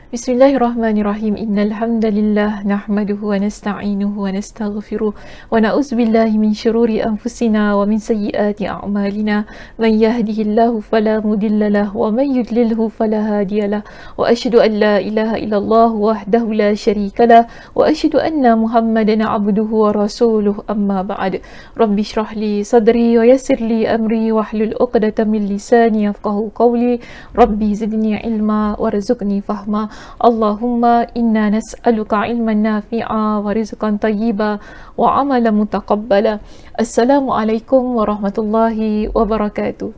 Bismillahirrahmanirrahim. Innal hamdalillah nahmaduhu wa nasta'inuhu wa nastaghfiruh wa na'udzu billahi min shururi anfusina wa min sayyiati a'malina. Man yahdihillahu fala mudhillalah wa man yudlilhu fala hadiyalah. Wa asyhadu an la ilaha illallah wahdahu la syarikalah wa asyhadu anna Muhammadan 'abduhu wa rasuluh. Amma ba'd. Rabbi shrah li sadri wa yassir li amri wahlul 'uqdatam min lisani yafqahu qawli. Rabbi zidni ilma warzuqni fahma. Allahumma inna nas'aluka ilman nafi'a wa rizqan tayyiba wa amalan mutaqabbala. Assalamualaikum warahmatullahi wabarakatuh.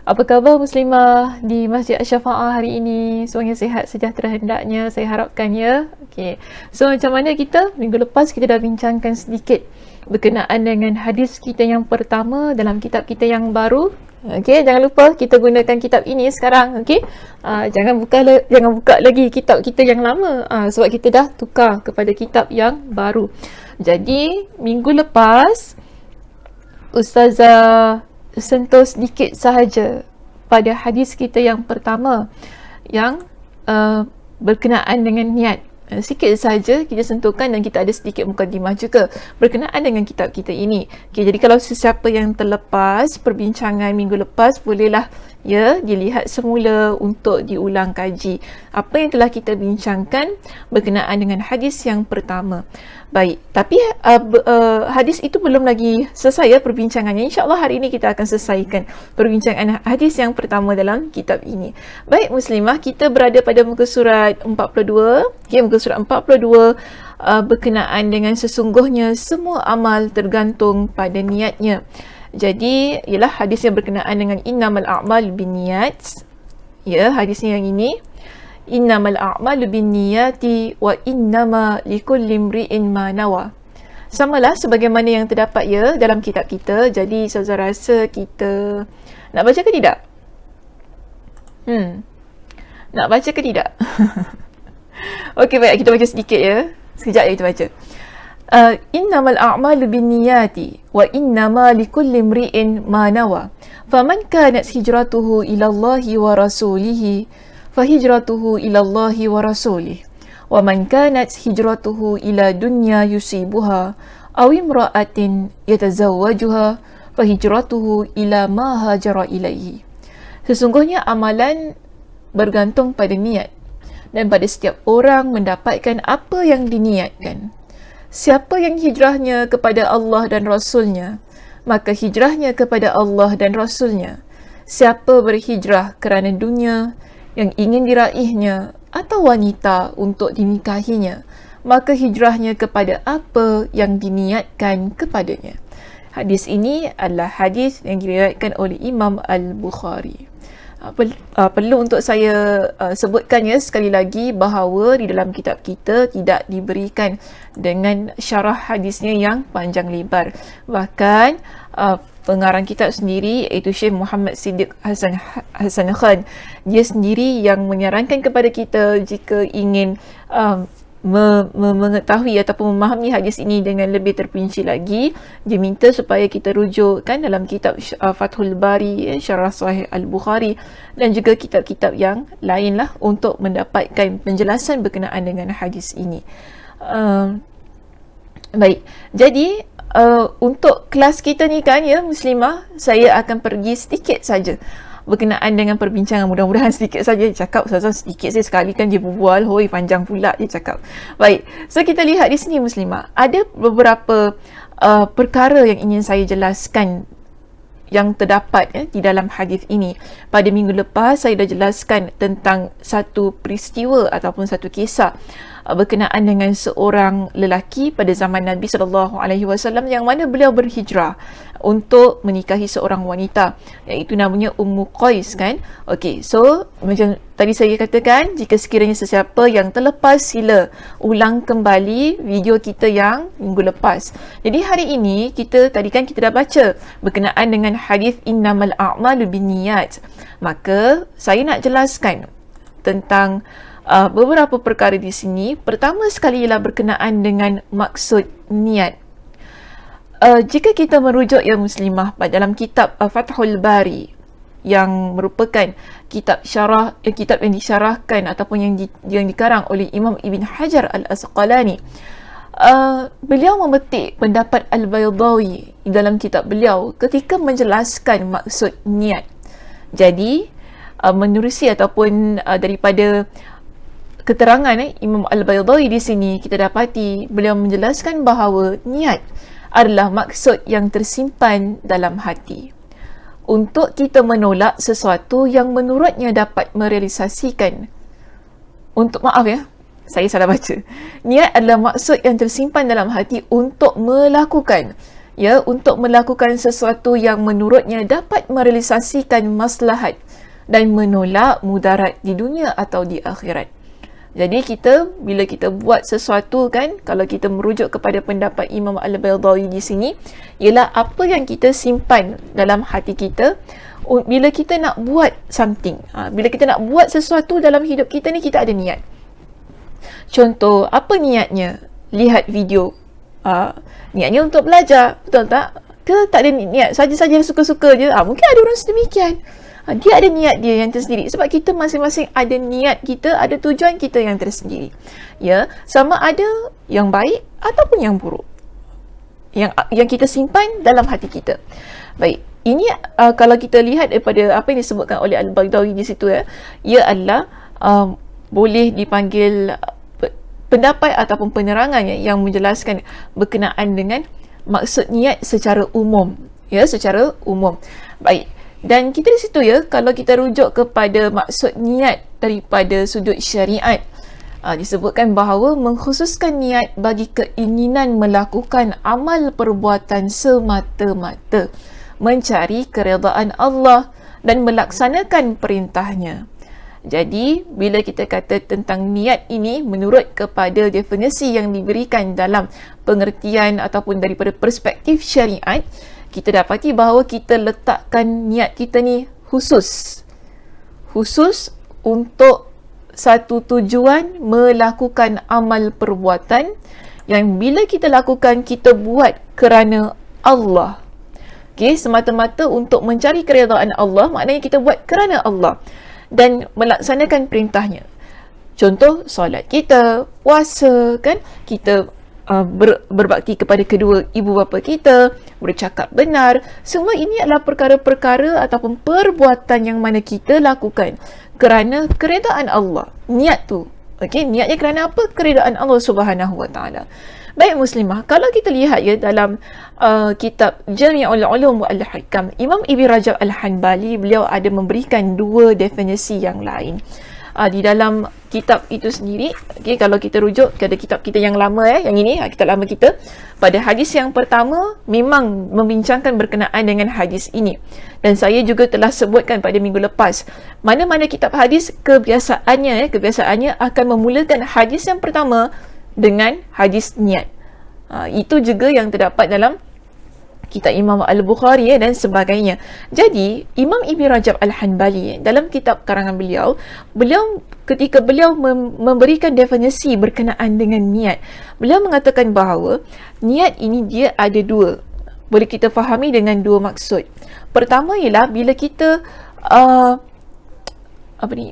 Apa khabar muslimah di Masjid Asy-Syafa'ah hari ini? Semuanya sihat sejahtera hendaknya, saya harapkan ya. Okey. So macam mana kita? Minggu lepas kita dah bincangkan sedikit berkenaan dengan hadis kita yang pertama dalam kitab kita yang baru. Okey, jangan lupa kita gunakan kitab ini sekarang. Okey, jangan buka lagi kitab kita yang lama, sebab kita dah tukar kepada kitab yang baru. Jadi minggu lepas Ustazah sentuh sedikit sahaja pada hadis kita yang pertama yang berkenaan dengan niat. Sikit sahaja kita sentuhkan dan kita ada sedikit mukadimah juga berkenaan dengan kitab kita ini. Okay, jadi kalau sesiapa yang terlepas perbincangan minggu lepas, bolehlah ya dilihat semula untuk diulang kaji apa yang telah kita bincangkan berkenaan dengan hadis yang pertama. Baik, tapi hadis itu belum lagi selesai ya perbincangannya. InsyaAllah hari ini kita akan selesaikan perbincangan hadis yang pertama dalam kitab ini. Baik muslimah, kita berada pada muka surat 42. Okay, muka surat 42 berkenaan dengan sesungguhnya semua amal tergantung pada niatnya. Jadi ialah hadis yang berkenaan dengan innamal a'mal binniyat. Ya, hadisnya yang ini. Innamal a'malu binniyati wa innama likulli imri'in ma nawa. Samalah sebagaimana yang terdapat ya dalam kitab kita. Jadi saya rasa kita nak baca ke tidak? Nak baca ke tidak? Okey, baik, kita baca sedikit ya. Sekejap ya kita baca. Innamal a'malu binniyati wa innama likulli imri'in ma nawa. Faman kanat hijratuhu ila Allahi wa rasulihi fahijratuhu ila Allahi wa rasulih. Wa man kanat hijratuhu ila dunya yusibuha aw imra'atin yatazawwajuha fahijratuhu ila ma hajara ilaihi. Sesungguhnya amalan bergantung pada niat, dan pada setiap orang mendapatkan apa yang diniatkan. Siapa yang hijrahnya kepada Allah dan Rasulnya, maka hijrahnya kepada Allah dan Rasulnya. Siapa berhijrah kerana dunia yang ingin diraihnya atau wanita untuk dinikahinya, maka hijrahnya kepada apa yang diniatkan kepadanya. Hadis ini adalah hadis yang diriwayatkan oleh Imam Al-Bukhari. Perlu untuk saya sebutkan ya sekali lagi bahawa di dalam kitab kita tidak diberikan dengan syarah hadisnya yang panjang lebar. Bahkan pengarang kitab sendiri iaitu Syekh Muhammad Siddiq Hasan Khan, dia sendiri yang menyarankan kepada kita jika ingin mengetahui ataupun memahami hadis ini dengan lebih terperinci lagi, dia minta supaya kita rujukkan dalam kitab Fathul Bari, Syarah Sahih Al-Bukhari, dan juga kitab-kitab yang lainlah untuk mendapatkan penjelasan berkenaan dengan hadis ini. Baik, jadi untuk kelas kita ni kan ya muslimah, saya akan pergi sedikit saja berkenaan dengan perbincangan. Mudah-mudahan sedikit saja cakap. Ustazah sedikit saja, sekali kan dia berbual, hoi panjang pula dia cakap. Baik, so kita lihat di sini muslimah, ada beberapa perkara yang ingin saya jelaskan yang terdapat di dalam hadis ini. Pada minggu lepas saya dah jelaskan tentang satu peristiwa ataupun satu kisah berkenaan dengan seorang lelaki pada zaman Nabi SAW yang mana beliau berhijrah untuk menikahi seorang wanita, iaitu namanya Ummu Qais kan. Okey, so macam tadi saya katakan, jika sekiranya sesiapa yang terlepas, sila ulang kembali video kita yang minggu lepas. Jadi hari ini kita tadi kan kita dah baca berkenaan dengan hadis innamal a'malu binniyat. Maka saya nak jelaskan tentang beberapa perkara di sini. Pertama sekali ialah berkenaan dengan maksud niat. jika kita merujuk ya muslimah dalam kitab Fathul Bari yang merupakan kitab syarah, kitab yang disyarahkan ataupun yang dikarang oleh Imam Ibn Hajar Al-Asqalani, beliau memetik pendapat Al-Baydawi dalam kitab beliau ketika menjelaskan maksud niat. Jadi menerusi ataupun daripada keterangan Imam Al-Baydawi di sini, kita dapati beliau menjelaskan bahawa niat adalah maksud yang tersimpan dalam hati untuk kita menolak sesuatu yang menurutnya dapat merealisasikan. Untuk maaf ya, saya salah baca. Niat adalah maksud yang tersimpan dalam hati untuk melakukan, ya, untuk melakukan sesuatu yang menurutnya dapat merealisasikan maslahat dan menolak mudarat di dunia atau di akhirat. Jadi bila kita buat sesuatu kan, kalau kita merujuk kepada pendapat Imam Al-Baydawi di sini, ialah apa yang kita simpan dalam hati kita bila kita nak buat something. Bila kita nak buat sesuatu dalam hidup kita ni, kita ada niat. Contoh, apa niatnya? Lihat video. Niatnya untuk belajar, betul tak? Ke tak ada niat, saja-saja suka-suka je? Mungkin ada orang sedemikian. Dia ada niat dia yang tersendiri. Sebab kita masing-masing ada niat kita, ada tujuan kita yang tersendiri. Ya, sama ada yang baik ataupun yang buruk. Yang kita simpan dalam hati kita. Baik, ini kalau kita lihat daripada apa yang disebutkan oleh Al-Baghdadi di situ, ia adalah boleh dipanggil pendapat ataupun penerangan yang menjelaskan berkenaan dengan maksud niat secara umum. Ya, secara umum. Baik. Dan kita di situ ya, kalau kita rujuk kepada maksud niat daripada sudut syariat, disebutkan bahawa mengkhususkan niat bagi keinginan melakukan amal perbuatan semata-mata, mencari keredaan Allah dan melaksanakan perintahnya. Jadi, bila kita kata tentang niat ini, menurut kepada definisi yang diberikan dalam pengertian ataupun daripada perspektif syariat, kita dapati bahawa kita letakkan niat kita ni khusus untuk satu tujuan, melakukan amal perbuatan yang bila kita lakukan, kita buat kerana Allah. Okay, semata-mata untuk mencari keredaan Allah, maknanya kita buat kerana Allah dan melaksanakan perintahnya. Contoh, solat kita, puasa kan, kita berbakti kepada kedua ibu bapa kita, bercakap benar. Semua ini adalah perkara-perkara ataupun perbuatan yang mana kita lakukan kerana keredaan Allah. Niat tu, okey, niatnya kerana apa? Keredaan Allah Subhanahu Wa Taala. Baik muslimah, kalau kita lihat ya dalam kitab Jami'ul Ulum wal Hikam, Imam Ibn Rajab Al-Hanbali, beliau ada memberikan dua definisi yang lain. Di dalam kitab itu sendiri, okay, kalau kita rujuk kepada kitab kita yang lama, yang ini kitab lama kita, pada hadis yang pertama memang membincangkan berkenaan dengan hadis ini, dan saya juga telah sebutkan pada minggu lepas, mana-mana kitab hadis kebiasaannya akan memulakan hadis yang pertama dengan hadis niat. Itu juga yang terdapat dalam kitab Imam Al-Bukhari dan sebagainya. Jadi, Imam Ibn Rajab Al-Hanbali dalam kitab karangan beliau ketika beliau memberikan definisi berkenaan dengan niat, beliau mengatakan bahawa niat ini dia ada dua. Boleh kita fahami dengan dua maksud. Pertama ialah bila kita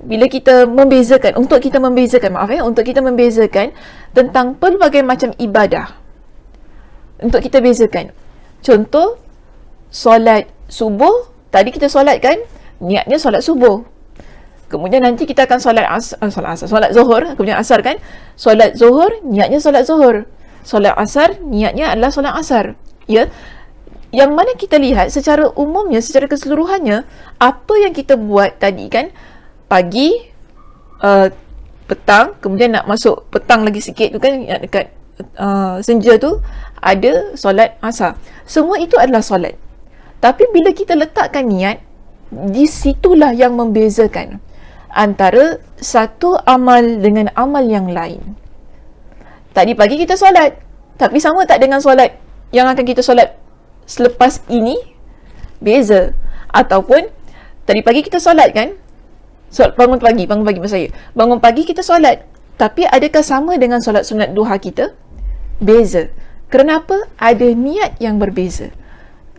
bila kita membezakan, untuk kita membezakan tentang pelbagai macam ibadah. Untuk kita bezakan. Contoh, solat subuh, tadi kita solat kan, niatnya solat subuh. Kemudian nanti kita akan solat zuhur, kemudian asar kan. Solat zuhur, niatnya solat zuhur. Solat asar, niatnya adalah solat asar. Ya. Yang mana kita lihat secara umumnya, secara keseluruhannya, apa yang kita buat tadi kan, pagi, petang, kemudian nak masuk petang lagi sikit tu kan, yang dekat senja tu ada solat asar. Semua itu adalah solat. Tapi bila kita letakkan niat, di situlah yang membezakan antara satu amal dengan amal yang lain. Tadi pagi kita solat, tapi sama tak dengan solat yang akan kita solat selepas ini? Beza. Ataupun tadi pagi kita solat kan, bangun pagi maksud saya, bangun pagi kita solat, tapi adakah sama dengan solat sunat duha kita? Beza. Kenapa? Ada niat yang berbeza.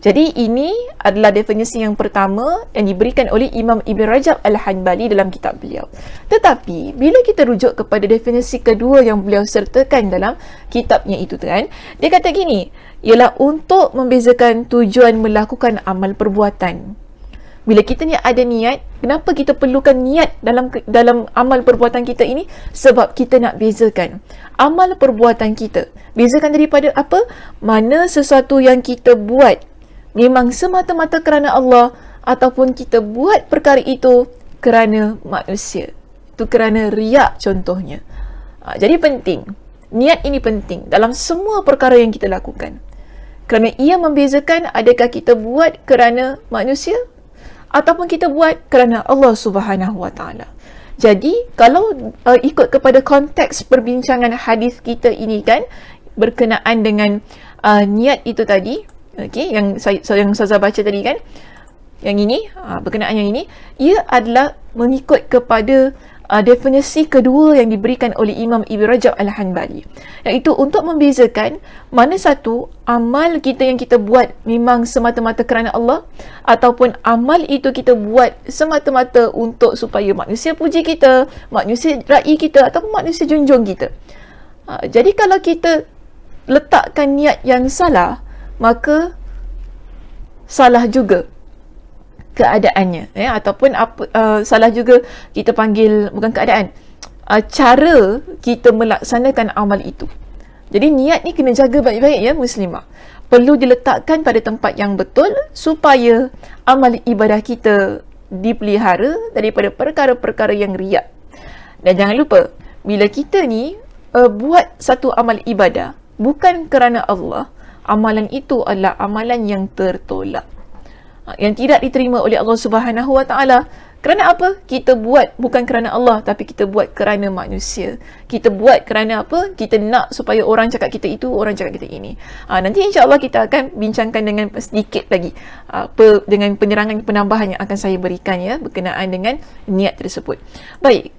Jadi ini adalah definisi yang pertama yang diberikan oleh Imam Ibn Rajab Al-Hanbali dalam kitab beliau. Tetapi bila kita rujuk kepada definisi kedua yang beliau sertakan dalam kitabnya itu kan, dia kata gini, ialah untuk membezakan tujuan melakukan amal perbuatan. Bila kita ni ada niat, kenapa kita perlukan niat dalam amal perbuatan kita ini? Sebab kita nak bezakan amal perbuatan kita. Bezakan daripada apa? Mana sesuatu yang kita buat memang semata-mata kerana Allah, ataupun kita buat perkara itu kerana manusia. Itu kerana riak contohnya. Jadi penting. Niat ini penting dalam semua perkara yang kita lakukan. Kerana ia membezakan adakah kita buat kerana manusia ataupun kita buat kerana Allah Subhanahu Wa Taala. Jadi kalau ikut kepada konteks perbincangan hadis kita ini kan, berkenaan dengan niat itu tadi, okey, yang saya baca tadi kan, yang ini, berkenaan yang ini, ia adalah mengikut kepada definisi kedua yang diberikan oleh Imam Ibn Rajab Al-Hanbali, iaitu untuk membezakan mana satu amal kita yang kita buat memang semata-mata kerana Allah, ataupun amal itu kita buat semata-mata untuk supaya manusia puji kita, manusia raih kita, ataupun manusia junjung kita. Jadi kalau kita letakkan niat yang salah, maka salah juga keadaannya, ataupun salah juga kita panggil, bukan keadaan, cara kita melaksanakan amal itu. Jadi niat ni kena jaga baik-baik ya muslimah. Perlu diletakkan pada tempat yang betul supaya amal ibadah kita dipelihara daripada perkara-perkara yang riak. Dan jangan lupa, bila kita ni buat satu amal ibadah bukan kerana Allah, amalan itu adalah amalan yang tertolak, yang tidak diterima oleh Allah Subhanahu Wa Taala. Kerana apa? Kita buat bukan kerana Allah, tapi kita buat kerana manusia. Kita buat kerana apa? Kita nak supaya orang cakap kita itu, orang cakap kita ini. Nanti insya-Allah kita akan bincangkan dengan sedikit lagi dengan penerangan penambahan yang akan saya berikan ya, berkenaan dengan niat tersebut. Baik.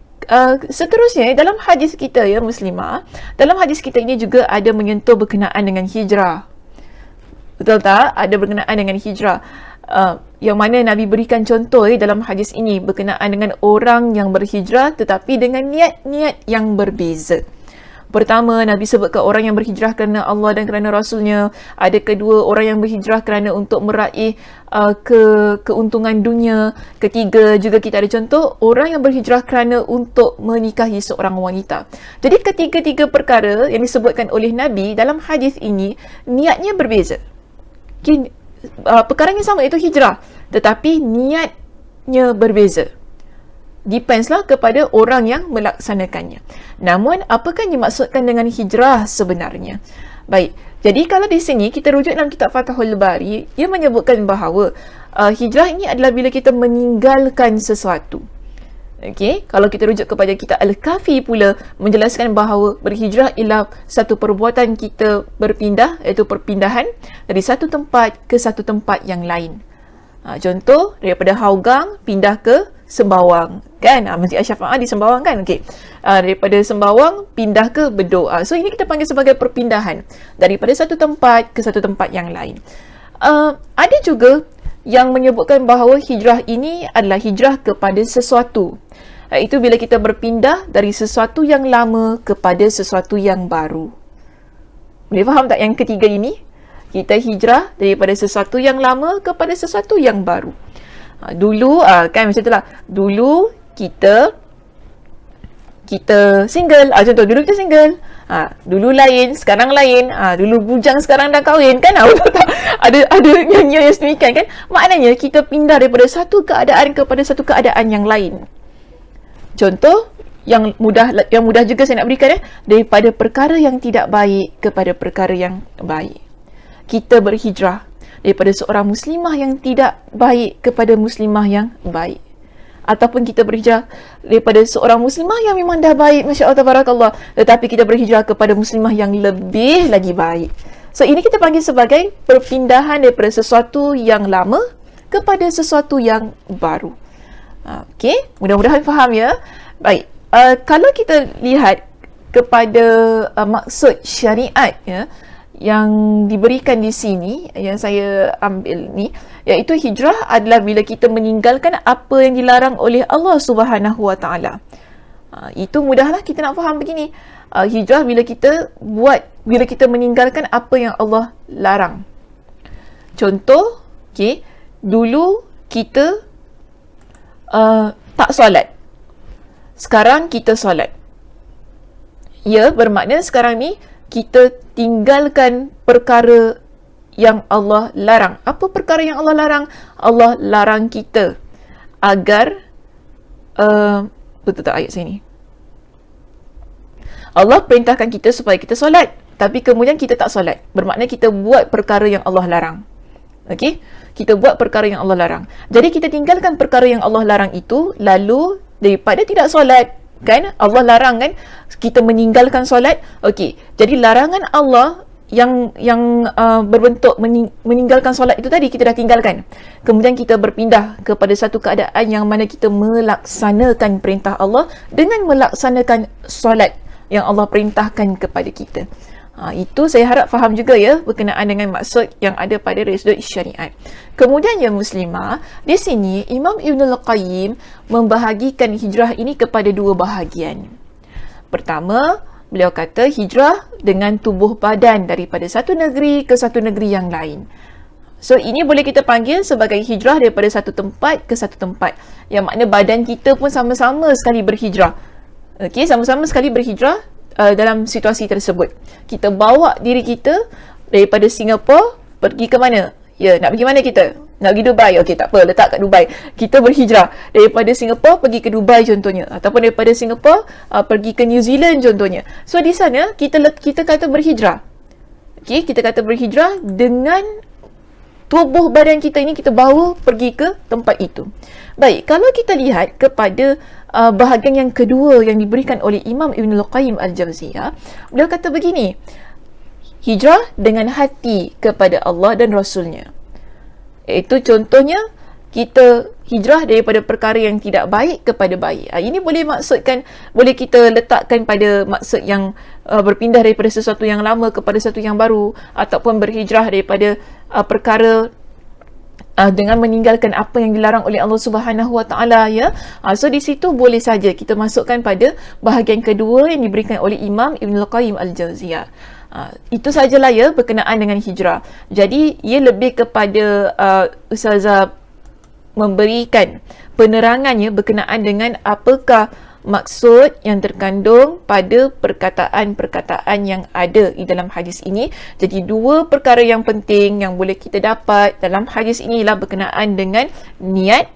Seterusnya dalam hadis kita ya muslimah, dalam hadis kita ini juga ada menyentuh berkenaan dengan hijrah. Betul tak? Ada berkenaan dengan hijrah. Yang mana Nabi berikan contoh dalam hadis ini berkenaan dengan orang yang berhijrah tetapi dengan niat-niat yang berbeza. Pertama, Nabi sebutkan orang yang berhijrah kerana Allah dan kerana Rasulnya. Ada kedua, orang yang berhijrah kerana untuk meraih keuntungan dunia. Ketiga, juga kita ada contoh orang yang berhijrah kerana untuk menikahi seorang wanita. Jadi ketiga-tiga perkara yang disebutkan oleh Nabi dalam hadis ini, niatnya berbeza. Perkara yang sama iaitu hijrah, tetapi niatnya berbeza. Depends lah kepada orang yang melaksanakannya. Namun, apakah yang dimaksudkan dengan hijrah sebenarnya? Baik, jadi kalau di sini kita rujuk dalam kitab Fathul Bari, ia menyebutkan bahawa hijrah ini adalah bila kita meninggalkan sesuatu. Okey, kalau kita rujuk kepada kitab Al-Kafi pula menjelaskan bahawa berhijrah ialah satu perbuatan kita berpindah, iaitu perpindahan dari satu tempat ke satu tempat yang lain. Contoh, daripada Hougang pindah ke Sembawang, kan? Masjid Asy-Syafaah di Sembawang kan? Okey. Daripada Sembawang pindah ke Bedok. So ini kita panggil sebagai perpindahan daripada satu tempat ke satu tempat yang lain. Ada juga yang menyebutkan bahawa hijrah ini adalah hijrah kepada sesuatu. Itu bila kita berpindah dari sesuatu yang lama kepada sesuatu yang baru. Boleh faham tak yang ketiga ini? Kita hijrah daripada sesuatu yang lama kepada sesuatu yang baru. Dulu kan macam itulah. Dulu kita single. Contoh dulu kita single. Dulu lain, sekarang lain. Dulu bujang, sekarang dah kahwin kan? Ada nyanyian yang sedemikian kan? Maknanya kita pindah daripada satu keadaan kepada satu keadaan yang lain. Contoh yang mudah juga saya nak berikan daripada perkara yang tidak baik kepada perkara yang baik. Kita berhijrah daripada seorang muslimah yang tidak baik kepada muslimah yang baik. Ataupun kita berhijrah daripada seorang muslimah yang memang dah baik, Masya Allah Tabarakallah, tetapi kita berhijrah kepada muslimah yang lebih lagi baik. So ini kita panggil sebagai perpindahan daripada sesuatu yang lama kepada sesuatu yang baru. Okey, mudah-mudahan faham ya. Baik, kalau kita lihat kepada maksud syariat ya, yang diberikan di sini, yang saya ambil ni, iaitu hijrah adalah bila kita meninggalkan apa yang dilarang oleh Allah Subhanahu Wa Taala. Itu mudahlah kita nak faham begini. Hijrah bila kita meninggalkan apa yang Allah larang. Contoh, dulu kita tak solat. Sekarang kita solat. Ya, bermakna sekarang ni kita tinggalkan perkara yang Allah larang. Apa perkara yang Allah larang? Allah larang kita agar betul tak ayat saya ni? Allah perintahkan kita supaya kita solat, tapi kemudian kita tak solat. Bermakna kita buat perkara yang Allah larang. Okey? Kita buat perkara yang Allah larang. Jadi kita tinggalkan perkara yang Allah larang itu, lalu daripada tidak solat, kan? Allah larang kan kita meninggalkan solat. Okey. Jadi larangan Allah yang berbentuk meninggalkan solat itu tadi kita dah tinggalkan. Kemudian kita berpindah kepada satu keadaan yang mana kita melaksanakan perintah Allah dengan melaksanakan solat yang Allah perintahkan kepada kita. Itu saya harap faham juga ya berkenaan dengan maksud yang ada pada sudut syariat. Kemudian ya muslimah, di sini Imam Ibnul Qayyim membahagikan hijrah ini kepada dua bahagian. Pertama, beliau kata hijrah dengan tubuh badan daripada satu negeri ke satu negeri yang lain. So ini boleh kita panggil sebagai hijrah daripada satu tempat ke satu tempat. Yang makna badan kita pun sama-sama sekali berhijrah. Okey, sama-sama sekali berhijrah dalam situasi tersebut. Kita bawa diri kita daripada Singapura pergi ke mana? Ya, nak pergi mana kita? Nak pergi Dubai. Okey, tak apa, letak kat Dubai. Kita berhijrah daripada Singapura pergi ke Dubai contohnya, ataupun daripada Singapura pergi ke New Zealand contohnya. So di sana kita kata berhijrah. Okey, kita kata berhijrah dengan tubuh badan kita ini kita bawa pergi ke tempat itu. Baik, kalau kita lihat kepada bahagian yang kedua yang diberikan oleh Imam Ibnul Qayyim Al-Jauziyah, beliau kata begini, hijrah dengan hati kepada Allah dan Rasulnya. Itu contohnya kita hijrah daripada perkara yang tidak baik kepada baik. Ini boleh kita letakkan pada maksud yang berpindah daripada sesuatu yang lama kepada sesuatu yang baru, ataupun berhijrah daripada perkara dengan meninggalkan apa yang dilarang oleh Allah Subhanahu Wa Taala, ya. So di situ boleh saja kita masukkan pada bahagian kedua yang diberikan oleh Imam Ibnul Qayyim Al-Jauziyah. Itu sajalah ya berkenaan dengan hijrah. Jadi ia lebih kepada Ustazah memberikan penerangannya berkenaan dengan apakah maksud yang terkandung pada perkataan-perkataan yang ada di dalam hadis ini. Jadi dua perkara yang penting yang boleh kita dapat dalam hadis ini ialah berkenaan dengan niat,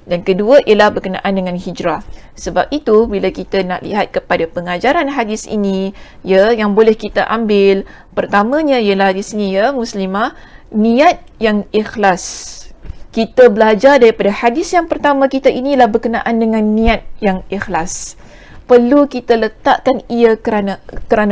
dan kedua ialah berkenaan dengan hijrah. Sebab itu bila kita nak lihat kepada pengajaran hadis ini, ya, yang boleh kita ambil pertamanya ialah di sini ya muslimah, niat yang ikhlas. Kita belajar daripada hadis yang pertama kita inilah berkenaan dengan niat yang ikhlas. Perlu kita letakkan ia kerana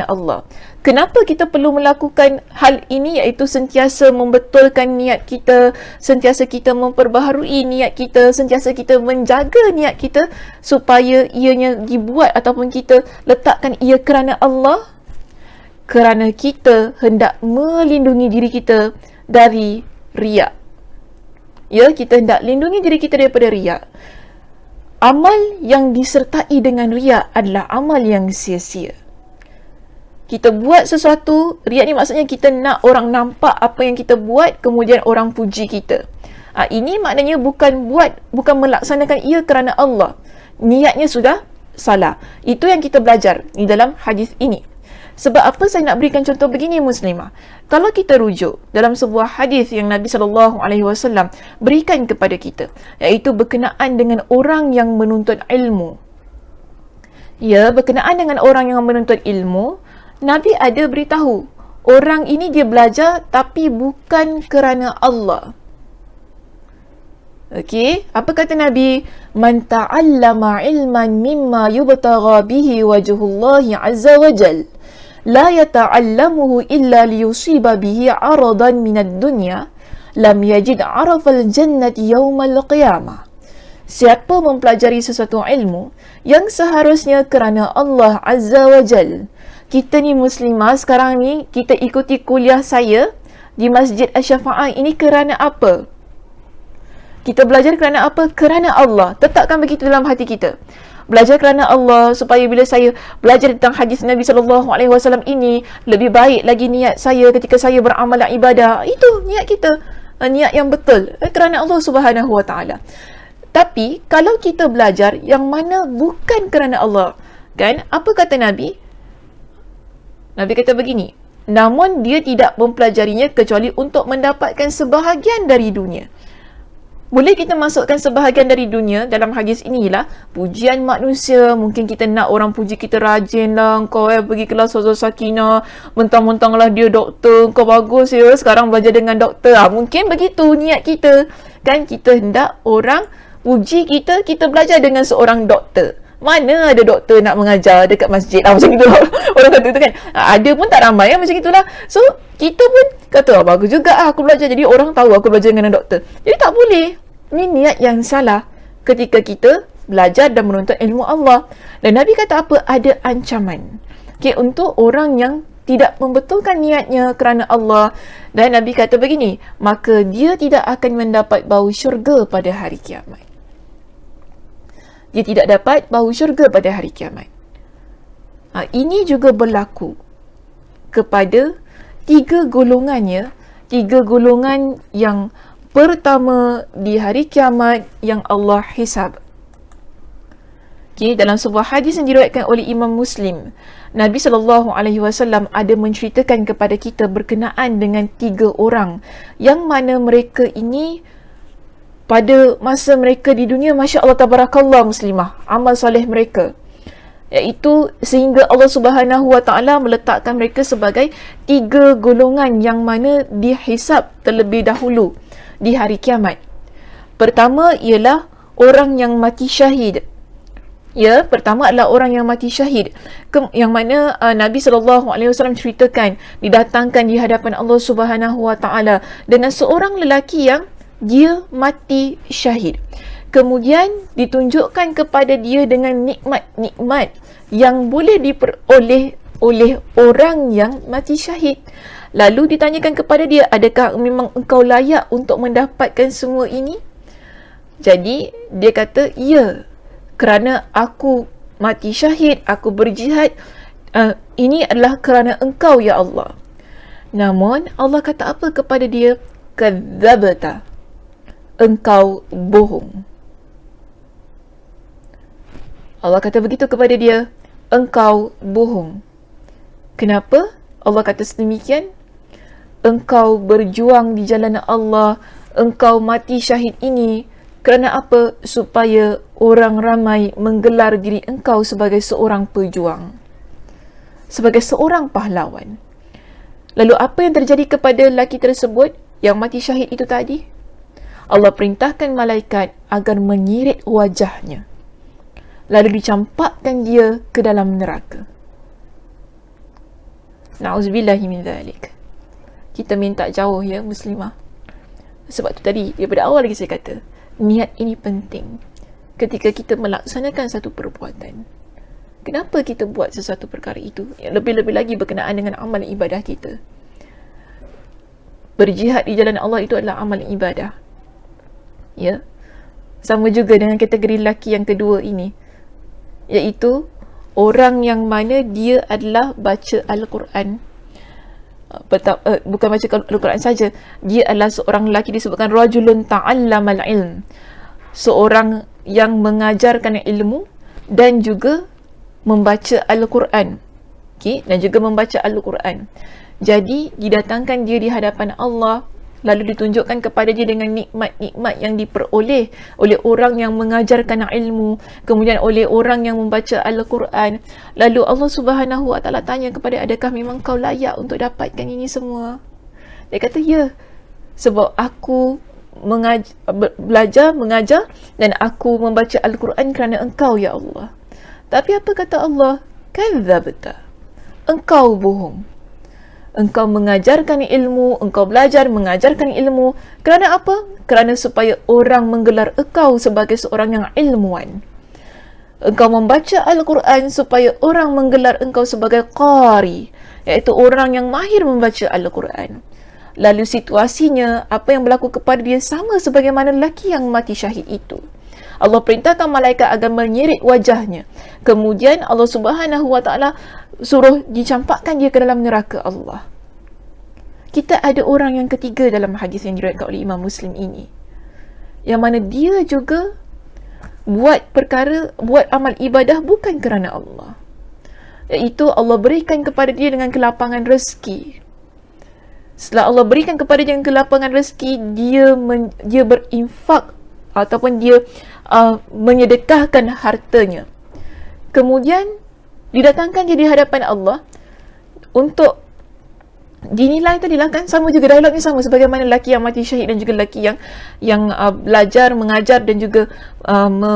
Allah. Kenapa kita perlu melakukan hal ini, iaitu sentiasa membetulkan niat kita, sentiasa kita memperbaharui niat kita, sentiasa kita menjaga niat kita supaya ianya dibuat ataupun kita letakkan ia kerana Allah? Kerana kita hendak melindungi diri kita dari riak. Ya, kita hendak lindungi diri kita daripada riak. Amal yang disertai dengan riak adalah amal yang sia-sia. Kita buat sesuatu, riak ni maksudnya kita nak orang nampak apa yang kita buat, kemudian orang puji kita. Ini maknanya bukan melaksanakan ia kerana Allah. Niatnya sudah salah. Itu yang kita belajar di dalam hadis ini. Sebab apa saya nak berikan contoh begini muslimah? Kalau kita rujuk dalam sebuah hadis yang Nabi SAW berikan kepada kita, iaitu berkenaan dengan orang yang menuntut ilmu. Ya, berkenaan dengan orang yang menuntut ilmu, Nabi ada beritahu, orang ini dia belajar tapi bukan kerana Allah. Okey, apa kata Nabi? Man ta'allama ilman mimma yubtagha bihi wajhullahi azza wa jal, la yata'allamuhu illa liyusiba bihi 'aradan minad dunya, lam yajid 'arafal jannati yaumal qiyamah. Siapa mempelajari sesuatu ilmu yang seharusnya kerana Allah azza wa jal, kita ni muslimah sekarang ni, kita ikuti kuliah saya di Masjid Asy-Syafa'ah ini kerana apa? Kita belajar kerana apa? Kerana Allah. Tetapkan begitu dalam hati kita. Belajar kerana Allah, supaya bila saya belajar tentang hadis Nabi SAW ini, lebih baik lagi niat saya ketika saya beramal ibadah. Itu niat kita, niat yang betul kerana Allah Subhanahu Wa Taala. Tapi kalau kita belajar yang mana bukan kerana Allah, kan? Apa kata Nabi? Nabi kata begini, namun dia tidak mempelajarinya kecuali untuk mendapatkan sebahagian dari dunia. Boleh kita masukkan sebahagian dari dunia dalam hadis inilah pujian manusia. Mungkin kita nak orang puji kita, rajin lah kau pergi kelas Ustazah Sakinah, mentang-mentang lah dia doktor, kau bagus ya sekarang belajar dengan doktor. Mungkin begitu niat kita, kan? Kita hendak orang puji kita, kita belajar dengan seorang doktor. Mana ada doktor nak mengajar dekat masjid macam itulah. Orang kata tu kan, ada pun tak ramai macam itulah. So kita pun kata bagus juga aku belajar, jadi orang tahu aku belajar dengan doktor. Jadi tak boleh. Ini niat yang salah ketika kita belajar dan menuntut ilmu Allah. Dan Nabi kata apa? Ada ancaman, okay, untuk orang yang tidak membetulkan niatnya kerana Allah. Dan Nabi kata begini, maka dia tidak akan mendapat bau syurga pada hari kiamat. Dia tidak dapat bau syurga pada hari kiamat. Ini juga berlaku kepada tiga golongannya. Tiga golongan yang pertama di hari kiamat yang Allah hisab. Okay, dalam sebuah hadis yang diriwayatkan oleh Imam Muslim, Nabi SAW ada menceritakan kepada kita berkenaan dengan tiga orang yang mana mereka ini pada masa mereka di dunia, Masya Allah Tabarakallah muslimah, amal soleh mereka, iaitu sehingga Allah Subhanahu Wa Taala meletakkan mereka sebagai tiga golongan yang mana dihisab terlebih dahulu di hari kiamat. Pertama ialah orang yang mati syahid. Ya, pertama adalah orang yang mati syahid, yang mana Nabi SAW ceritakan didatangkan di hadapan Allah Subhanahu Wa Taala dengan seorang lelaki yang dia mati syahid. Kemudian ditunjukkan kepada dia dengan nikmat-nikmat yang boleh diperoleh oleh orang yang mati syahid. Lalu ditanyakan kepada dia, adakah memang engkau layak untuk mendapatkan semua ini? Jadi dia kata, ya, kerana aku mati syahid, aku berjihad, ini adalah kerana engkau ya Allah. Namun Allah kata apa kepada dia? Kadzabta, engkau bohong. Allah kata begitu kepada dia, engkau bohong. Kenapa Allah kata sedemikian? Engkau berjuang di jalan Allah, engkau mati syahid ini kerana apa? Supaya orang ramai menggelar diri engkau sebagai seorang pejuang, sebagai seorang pahlawan. Lalu apa yang terjadi kepada lelaki tersebut yang mati syahid itu tadi? Allah perintahkan malaikat agar menyirit wajahnya, lalu dicampakkan dia ke dalam neraka. Na'udzubillahi min dzalik. Kita minta jauh ya muslimah. Sebab tu tadi daripada awal lagi saya kata, niat ini penting ketika kita melaksanakan satu perbuatan. Kenapa kita buat sesuatu perkara itu? Lebih-lebih lagi berkenaan dengan amal ibadah kita. Berjihad di jalan Allah itu adalah amal ibadah. Ya. Sama juga dengan kategori lelaki yang kedua ini, iaitu orang yang mana dia adalah baca Al-Quran. Bukan baca Al-Quran saja, dia adalah seorang lelaki disebutkan rajulun ta'allamal ilm, seorang yang mengajarkan ilmu dan juga membaca Al-Quran. Okay? Dan juga membaca Al-Quran. Jadi didatangkan dia di hadapan Allah, lalu ditunjukkan kepada dia dengan nikmat-nikmat yang diperoleh oleh orang yang mengajarkan ilmu, kemudian oleh orang yang membaca Al-Quran. Lalu Allah Subhanahu Wa Taala tanya kepada, adakah memang kau layak untuk dapatkan ini semua? Dia kata, ya, sebab aku belajar, mengajar dan aku membaca Al-Quran kerana engkau ya Allah. Tapi apa kata Allah? Kadzabta, engkau bohong. Engkau mengajarkan ilmu, engkau belajar mengajarkan ilmu kerana apa? Kerana supaya orang menggelar engkau sebagai seorang yang ilmuwan. engkau membaca Al-Quran supaya orang menggelar engkau sebagai qari, iaitu orang yang mahir membaca Al-Quran. Lalu situasinya, apa yang berlaku kepada dia sama sebagaimana lelaki yang mati syahid itu. Allah perintahkan malaikat agar menyerit wajahnya. Kemudian Allah Subhanahu Wa Taala suruh dicampakkan dia ke dalam neraka Allah. Kita ada orang yang ketiga dalam hadis yang diriwayatkan oleh Imam Muslim ini, yang mana dia juga buat amal ibadah bukan kerana Allah, iaitu Allah berikan kepada dia dengan kelapangan rezeki. Setelah Allah berikan kepada dia dengan kelapangan rezeki, dia berinfak ataupun dia menyedekahkan hartanya. Kemudian didatangkan dia di hadapan Allah untuk dinilai tadilah, kan sama juga dialognya, sama sebagaimana lelaki yang mati syahid dan juga lelaki yang belajar, mengajar dan juga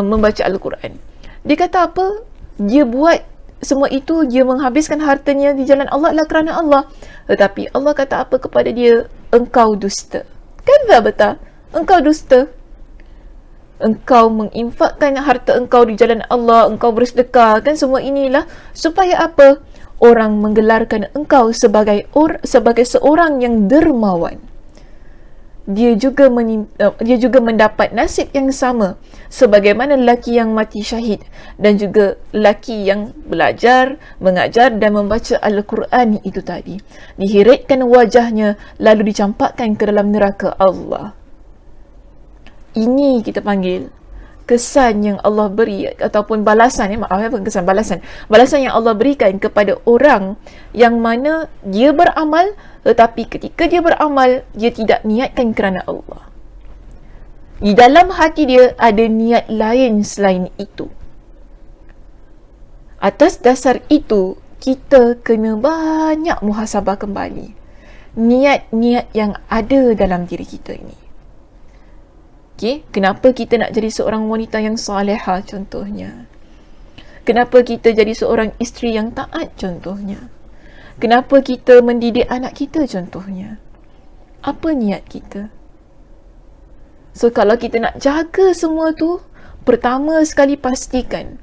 membaca Al-Quran. Dia kata apa? Dia buat semua itu, dia menghabiskan hartanya di jalan Allah adalah kerana Allah. Tetapi Allah kata apa kepada dia? Engkau dusta. Kan betul? Engkau dusta. Engkau menginfakkan harta engkau di jalan Allah, engkau bersedekah, kan semua inilah supaya apa? Orang menggelarkan engkau sebagai seorang yang dermawan. Dia juga mendapat nasib yang sama sebagaimana lelaki yang mati syahid dan juga lelaki yang belajar, mengajar dan membaca Al-Quran itu tadi. Dihiritkan wajahnya lalu dicampakkan ke dalam neraka Allah. Ini kita panggil kesan yang Allah beri, ataupun balasan, bukan kesan, balasan yang Allah berikan kepada orang yang mana dia beramal, tetapi ketika dia beramal, dia tidak niatkan kerana Allah. Di dalam hati dia ada niat lain selain itu. Atas dasar itu, kita kena banyak muhasabah kembali niat-niat yang ada dalam diri kita ini. Okay, kenapa kita nak jadi seorang wanita yang salihah contohnya? Kenapa kita jadi seorang isteri yang taat contohnya? Kenapa kita mendidik anak kita contohnya? Apa niat kita? So kalau kita nak jaga semua tu, pertama sekali pastikan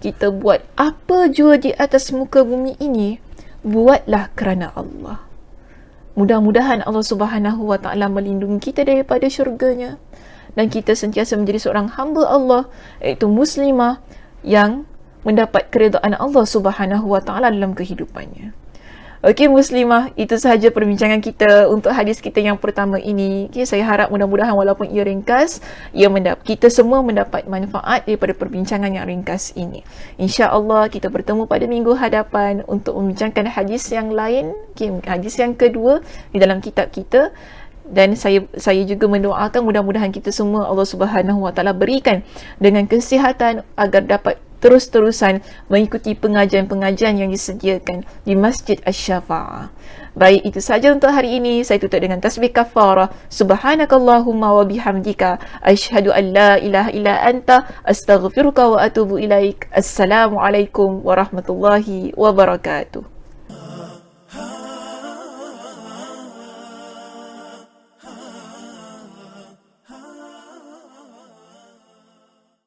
kita buat apa jua di atas muka bumi ini, buatlah kerana Allah. Mudah-mudahan Allah Subhanahu Wa Taala melindungi kita daripada syurganya, dan kita sentiasa menjadi seorang hamba Allah, iaitu muslimah yang mendapat keridaan Allah Subhanahu Wa Taala dalam kehidupannya. Okey muslimah, itu sahaja perbincangan kita untuk hadis kita yang pertama ini. Okay, saya harap mudah-mudahan walaupun ia ringkas, kita semua mendapat manfaat daripada perbincangan yang ringkas ini. InsyaAllah kita bertemu pada minggu hadapan untuk membincangkan hadis yang lain, hadis yang kedua di dalam kitab kita. Dan saya juga mendoakan mudah-mudahan kita semua Allah Subhanahu Wa Taala berikan dengan kesihatan agar dapat terus-terusan mengikuti pengajian-pengajian yang disediakan di Masjid Asy-Syafa'ah. Baik, itu saja untuk hari ini. Saya tutup dengan tasbih kafarah. Subhanakallahumma wa bihamdika asyhadu an la ilaha illa anta astaghfiruka wa atubu ilaik. Assalamualaikum warahmatullahi wabarakatuh.